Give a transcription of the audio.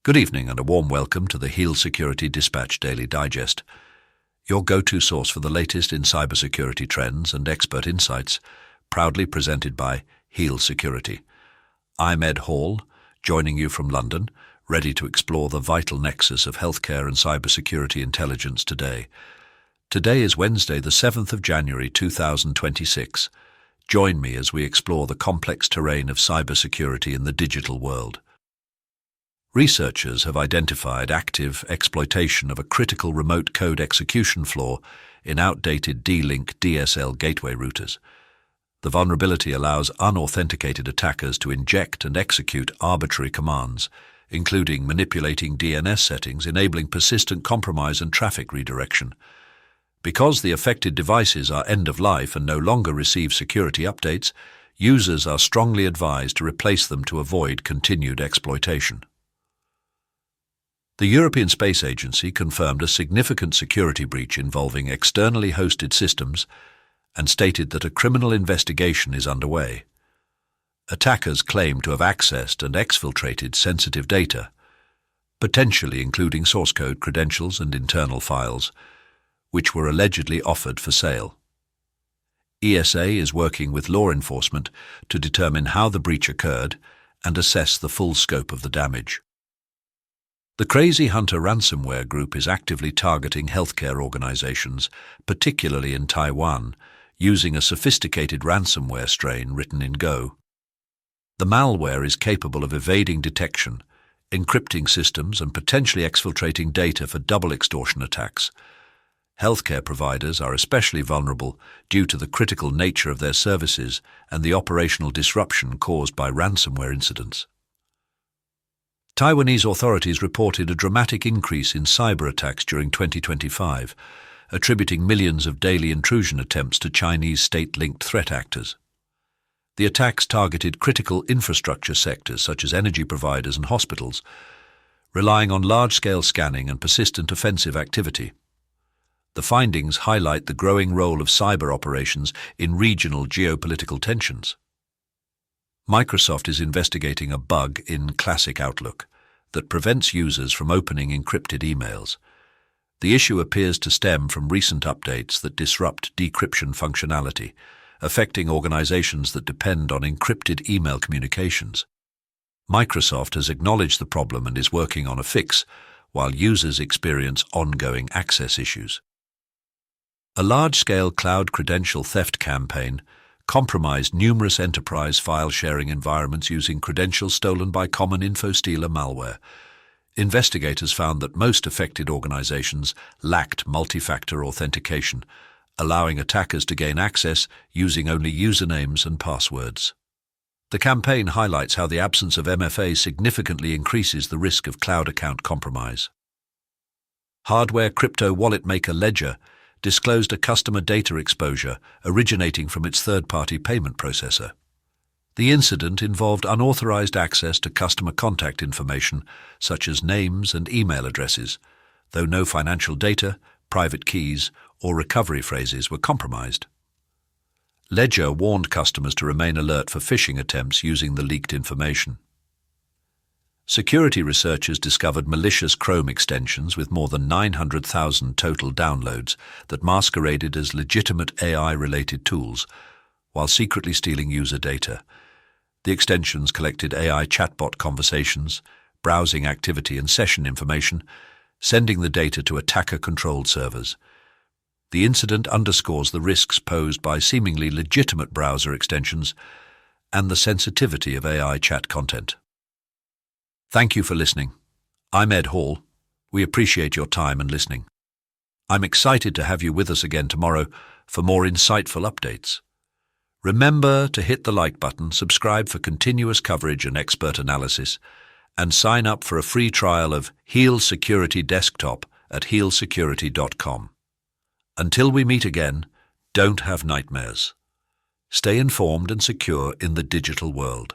Good evening and a warm welcome to the Heal Security Dispatch Daily Digest, your go-to source for the latest in cybersecurity trends and expert insights, proudly presented by Heal Security. I'm Ed Hall, joining you from London, ready to explore the vital nexus of healthcare and cybersecurity intelligence today. Today is Wednesday, the 7th of January 2026. Join me as we explore the complex terrain of cybersecurity in the digital world. Researchers have identified active exploitation of a critical remote code execution flaw in outdated D-Link DSL gateway routers. The vulnerability allows unauthenticated attackers to inject and execute arbitrary commands, including manipulating DNS settings, enabling persistent compromise and traffic redirection. Because the affected devices are end-of-life and no longer receive security updates, users are strongly advised to replace them to avoid continued exploitation. The European Space Agency confirmed a significant security breach involving externally hosted systems and stated that a criminal investigation is underway. Attackers claim to have accessed and exfiltrated sensitive data, potentially including source code, credentials, and internal files, which were allegedly offered for sale. ESA is working with law enforcement to determine how the breach occurred and assess the full scope of the damage. The CrazyHunter ransomware group is actively targeting healthcare organizations, particularly in Taiwan, using a sophisticated ransomware strain written in Go. The malware is capable of evading detection, encrypting systems, and potentially exfiltrating data for double-extortion attacks. Healthcare providers are especially vulnerable due to the critical nature of their services and the operational disruption caused by ransomware incidents. Taiwanese authorities reported a dramatic increase in cyberattacks during 2025, attributing millions of daily intrusion attempts to Chinese state-linked threat actors. The attacks targeted critical infrastructure sectors such as energy providers and hospitals, relying on large-scale scanning and persistent offensive activity. The findings highlight the growing role of cyber operations in regional geopolitical tensions. Microsoft is investigating a bug in Classic Outlook that prevents users from opening encrypted emails. The issue appears to stem from recent updates that disrupt decryption functionality, affecting organizations that depend on encrypted email communications. Microsoft has acknowledged the problem and is working on a fix, while users experience ongoing access issues. A large-scale cloud credential theft campaign compromised numerous enterprise file-sharing environments using credentials stolen by common info-stealer malware. Investigators found that most affected organizations lacked multi-factor authentication, allowing attackers to gain access using only usernames and passwords. The campaign highlights how the absence of MFA significantly increases the risk of cloud account compromise. Hardware crypto wallet maker Ledger disclosed a customer data exposure originating from its third-party payment processor. The incident involved unauthorized access to customer contact information such as names and email addresses, though no financial data, private keys, or recovery phrases were compromised. Ledger warned customers to remain alert for phishing attempts using the leaked information. Security researchers discovered malicious Chrome extensions with more than 900,000 total downloads that masqueraded as legitimate AI-related tools, while secretly stealing user data. The extensions collected AI chatbot conversations, browsing activity, and session information, sending the data to attacker-controlled servers. The incident underscores the risks posed by seemingly legitimate browser extensions and the sensitivity of AI chat content. Thank you for listening. I'm Ed Hall. We appreciate your time and listening. I'm excited to have you with us again tomorrow for more insightful updates. Remember to hit the like button, subscribe for continuous coverage and expert analysis, and sign up for a free trial of Heal Security Desktop at healsecurity.com. Until we meet again, don't have nightmares. Stay informed and secure in the digital world.